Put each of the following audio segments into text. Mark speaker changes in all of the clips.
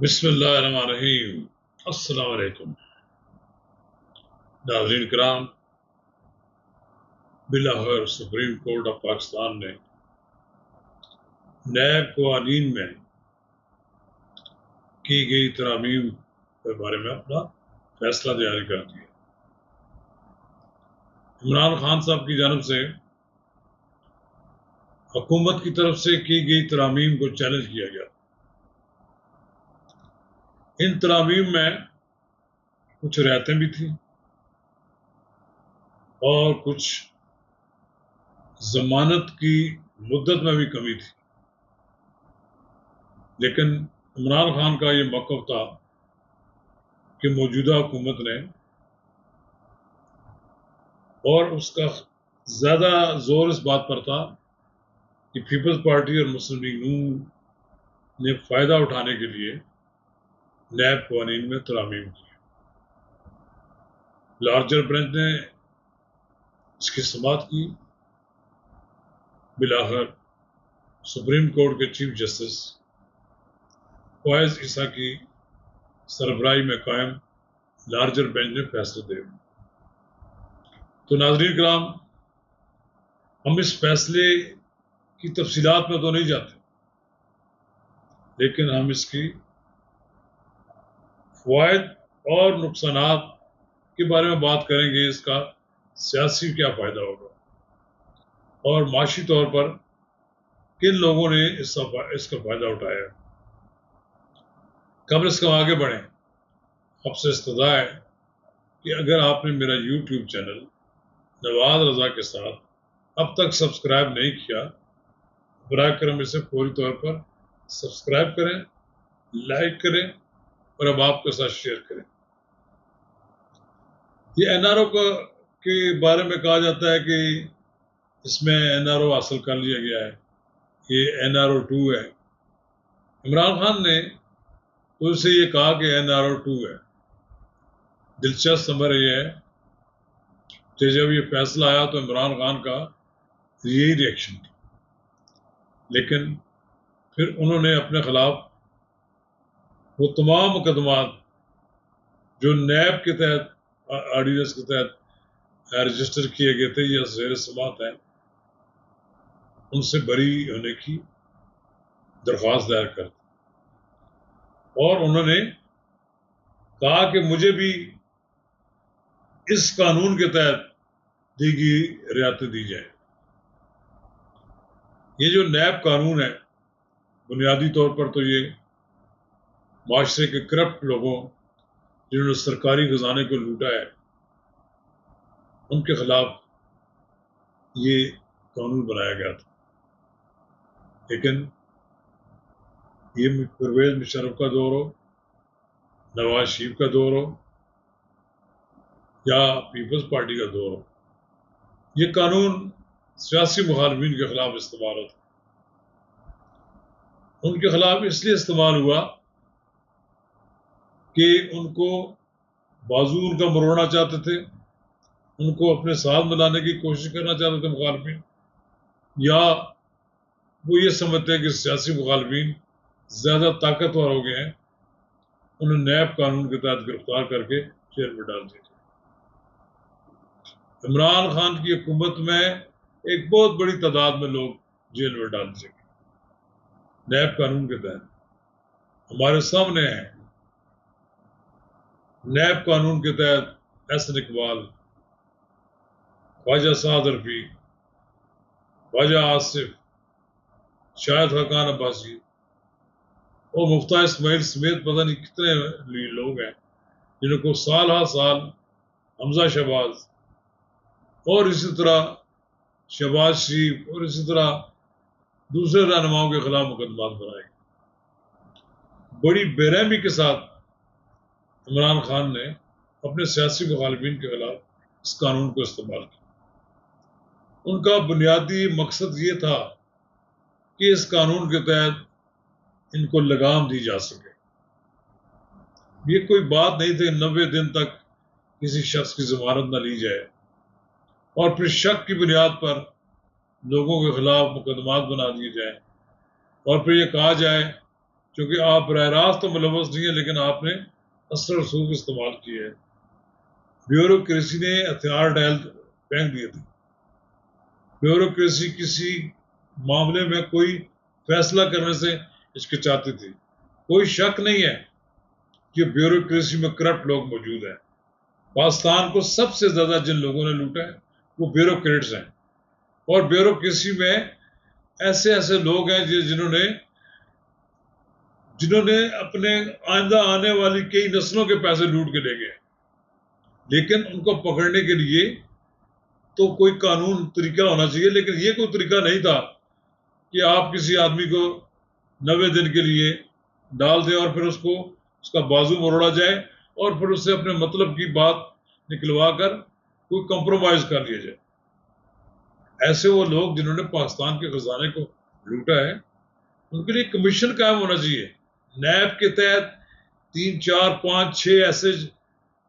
Speaker 1: بسم اللہ الرحمن الرحیم۔ السلام علیکم ناظرین کرام، بالآخر سپریم کورٹ آف پاکستان نے نیب قوانین میں کی گئی ترامیم کے بارے میں اپنا فیصلہ جاری کر دیا۔ عمران خان صاحب کی جانب سے حکومت کی طرف سے کی گئی ترامیم کو چیلنج کیا گیا۔ ان ترامیم میں کچھ رعایتیں بھی تھیں اور کچھ ضمانت کی مدت میں بھی کمی تھی، لیکن عمران خان کا یہ موقف تھا کہ موجودہ حکومت نے، اور اس کا زیادہ زور اس بات پر تھا کہ پیپلز پارٹی اور مسلم لیگ نون نے فائدہ اٹھانے کے لیے نیب قوانین میں ترامیم کی۔ لارجر برنچ نے اس کی سماعت کی۔ بالآخر سپریم کورٹ کے چیف جسٹس فائز عیسیٰ کی سربراہی میں قائم لارجر بینچ نے فیصلے دے۔ تو ناظرین کرام، ہم اس فیصلے کی تفصیلات میں تو نہیں جاتے، لیکن ہم اس کی فوائد اور نقصانات کے بارے میں بات کریں گے۔ اس کا سیاسی کیا فائدہ ہوگا اور معاشی طور پر کن لوگوں نے اس کا فائدہ اٹھایا۔ قبل اس کا آگے بڑھیں، اب سے استدعا ہے کہ اگر آپ نے میرا یوٹیوب چینل نواز رضا کے ساتھ اب تک سبسکرائب نہیں کیا، براہ کرم اسے فوری طور پر سبسکرائب کریں، لائک کریں اور اب آپ کے ساتھ شیئر کریں۔ یہ این آر او کے بارے میں کہا جاتا ہے کہ اس میں این آر او حاصل کر لیا گیا ہے، یہ این آر او 2 ہے۔ عمران خان نے تو اسے یہ کہا کہ این آر او 2 ہے۔ دلچسپ خبر یہ ہے کہ جب یہ فیصلہ آیا تو عمران خان کا یہی ریئیکشن تھا، لیکن پھر انہوں نے اپنے خلاف وہ تمام مقدمات جو نیب کے تحت آرڈیننس کے تحت رجسٹر کیے گئے تھے یا زیر سماعت ہیں، ان سے بری ہونے کی درخواست دائر کر دی، اور انہوں نے کہا کہ مجھے بھی اس قانون کے تحت دی گئی رعایتیں دی جائیں۔ یہ جو نیب قانون ہے، بنیادی طور پر تو یہ معاشرے کے کرپٹ لوگوں جنہوں نے سرکاری خزانے کو لوٹا ہے، ان کے خلاف یہ قانون بنایا گیا تھا۔ لیکن یہ پرویز مشرف کا دور ہو، نواز شریف کا دور ہو یا پیپلز پارٹی کا دور ہو، یہ قانون سیاسی مخالفین کے خلاف استعمال ہوتا۔ ان کے خلاف اس لیے استعمال ہوا کہ ان کو بازو ان کا مروڑنا چاہتے تھے، ان کو اپنے ساتھ ملانے کی کوشش کرنا چاہتے تھے مخالفین، یا وہ یہ سمجھتے ہیں کہ سیاسی مخالفین زیادہ طاقتور ہو گئے ہیں، انہیں نیب قانون کے تحت گرفتار کر کے جیل میں ڈال دیا۔ عمران خان کی حکومت میں ایک بہت بڑی تعداد میں لوگ جیل میں ڈال دیے گئے نیب قانون کے تحت۔ ہمارے سامنے ہیں نیب قانون کے تحت احسن اقبال، خواجہ سعد رفیق، خواجہ آصف، شاہد خاقان عباسی اور مفتاح اسماعیل سمیت پتہ نہیں کتنے لوگ ہیں جنہوں کو سال ہر سال حمزہ شہباز اور اسی طرح شہباز شریف اور اسی طرح دوسرے رہنماؤں کے خلاف مقدمات بنائے گئے۔ بڑی بے رحمی کے ساتھ عمران خان نے اپنے سیاسی مخالفین کے خلاف اس قانون کو استعمال کیا۔ ان کا بنیادی مقصد یہ تھا کہ اس قانون کے تحت ان کو لگام دی جا سکے۔ یہ کوئی بات نہیں تھی 90 دن تک کسی شخص کی ضمانت نہ لی جائے اور پھر شک کی بنیاد پر لوگوں کے خلاف مقدمات بنا دیے جائیں اور پھر یہ کہا جائے چونکہ آپ براہ راست تو ملوث نہیں ہیں لیکن آپ نے اثر رسوخ استعمال کیے ہیں. بیوروکریسی نے ہتھیار ڈال پھینک دیے تھے. بیوروکریسی کسی معاملے میں کوئی فیصلہ کرنے سے ہچکچاتی تھی. کوئی شک نہیں ہے کہ بیوروکریسی میں کرپٹ لوگ موجود ہیں. پاکستان کو سب سے زیادہ جن لوگوں نے لوٹا ہے وہ بیوروکریٹس ہیں. اور بیوروکریسی میں ایسے لوگ ہیں جنہوں نے اپنے آئندہ آنے والی کئی نسلوں کے پیسے لوٹ کے لے گئے. لیکن ان کو پکڑنے کے لیے تو کوئی قانون طریقہ ہونا چاہیے، لیکن یہ کوئی طریقہ نہیں تھا کہ آپ کسی آدمی کو 90 دن کے لیے ڈال دیں اور پھر اس کا بازو مروڑا جائے اور پھر اس سے اپنے مطلب کی بات نکلوا کر کوئی کمپرومائز کر لیا جائے. ایسے وہ لوگ جنہوں نے پاکستان کے خزانے کو لوٹا ہے ان کے لیے کمیشن قائم ہونا چاہیے. نیب کے تحت 3 4 5 6 ایسے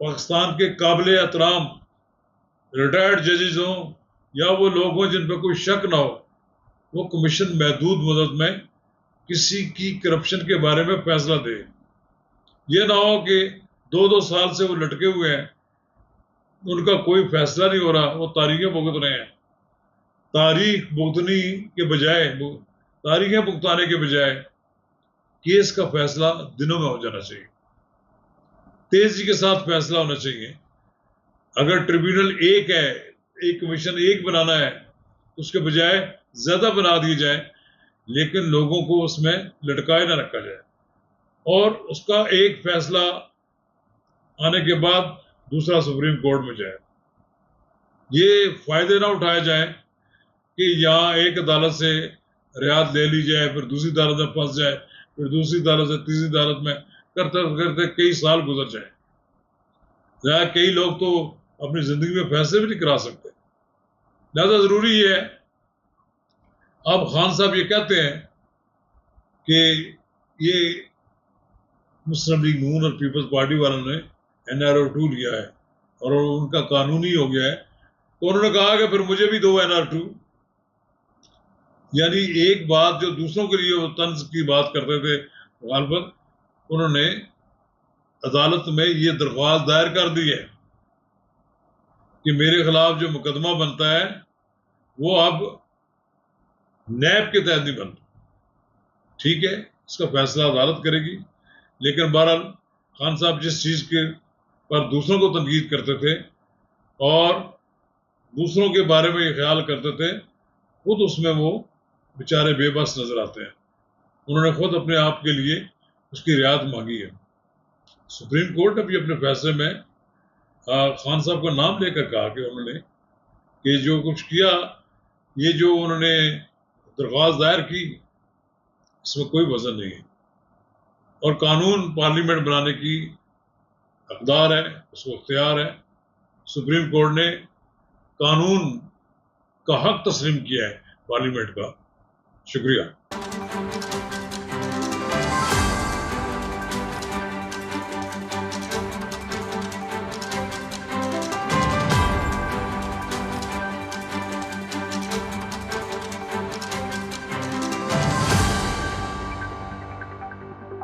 Speaker 1: پاکستان کے قابل احترام ریٹائرڈ ججز ہوں یا وہ لوگ ہوں جن پہ کوئی شک نہ ہو، وہ کمیشن محدود مدت میں کسی کی کرپشن کے بارے میں فیصلہ دے. یہ نہ ہو کہ 2 سال سے وہ لٹکے ہوئے ہیں، ان کا کوئی فیصلہ نہیں ہو رہا، وہ تاریخیں بھگت رہے ہیں. تاریخیں بھگتانے کے بجائے کیس کا فیصلہ دنوں میں ہو جانا چاہیے. تیزی کے ساتھ فیصلہ ہونا چاہیے. اگر ٹریبیونل ایک ہے، ایک کمیشن ایک بنانا ہے تو اس کے بجائے زیادہ بنا دیے جائیں، لیکن لوگوں کو اس میں لٹکائے نہ رکھا جائے اور اس کا ایک فیصلہ آنے کے بعد دوسرا سپریم کورٹ میں جائے. یہ فائدے نہ اٹھائے جائیں کہ یہاں ایک عدالت سے رعایت لے لی جائے، پھر دوسری عدالت میں پھنس جائے، پھر دوسری عدالت سے تیسری عدالت میں کرتے کرتے کئی سال گزر جائیں. کئی لوگ تو اپنی زندگی میں فیصلے بھی نہیں کرا سکتے. لہذا ضروری یہ ہے. اب خان صاحب یہ کہتے ہیں کہ یہ مسلم لیگ نون اور پیپلز پارٹی والوں نے NRO2 لیا ہے اور ان کا قانونی ہو گیا ہے، تو انہوں نے کہا کہ پھر مجھے بھی دو NR2. یعنی ایک بات جو دوسروں کے لیے وہ طنز کی بات کرتے تھے مخالفت، انہوں نے عدالت میں یہ درخواست دائر کر دی ہے کہ میرے خلاف جو مقدمہ بنتا ہے وہ اب نیب کے تحت نہیں بنتا. ٹھیک ہے، اس کا فیصلہ عدالت کرے گی، لیکن بہرحال خان صاحب جس چیز کے پر دوسروں کو تنقید کرتے تھے اور دوسروں کے بارے میں یہ خیال کرتے تھے، خود اس میں وہ بیچارے بے بس نظر آتے ہیں. انہوں نے خود اپنے آپ کے لیے اس کی رعایت مانگی ہے. سپریم کورٹ نے بھی اپنے فیصلے میں خان صاحب کا نام لے کر کہا کہ انہوں نے کہ جو کچھ کیا، یہ جو انہوں نے درخواست دائر کی، اس میں کوئی وزن نہیں ہے اور قانون پارلیمنٹ بنانے کی اقدار ہے، اس کو اختیار ہے. سپریم کورٹ نے قانون کا حق تسلیم کیا ہے پارلیمنٹ کا. شکریہ.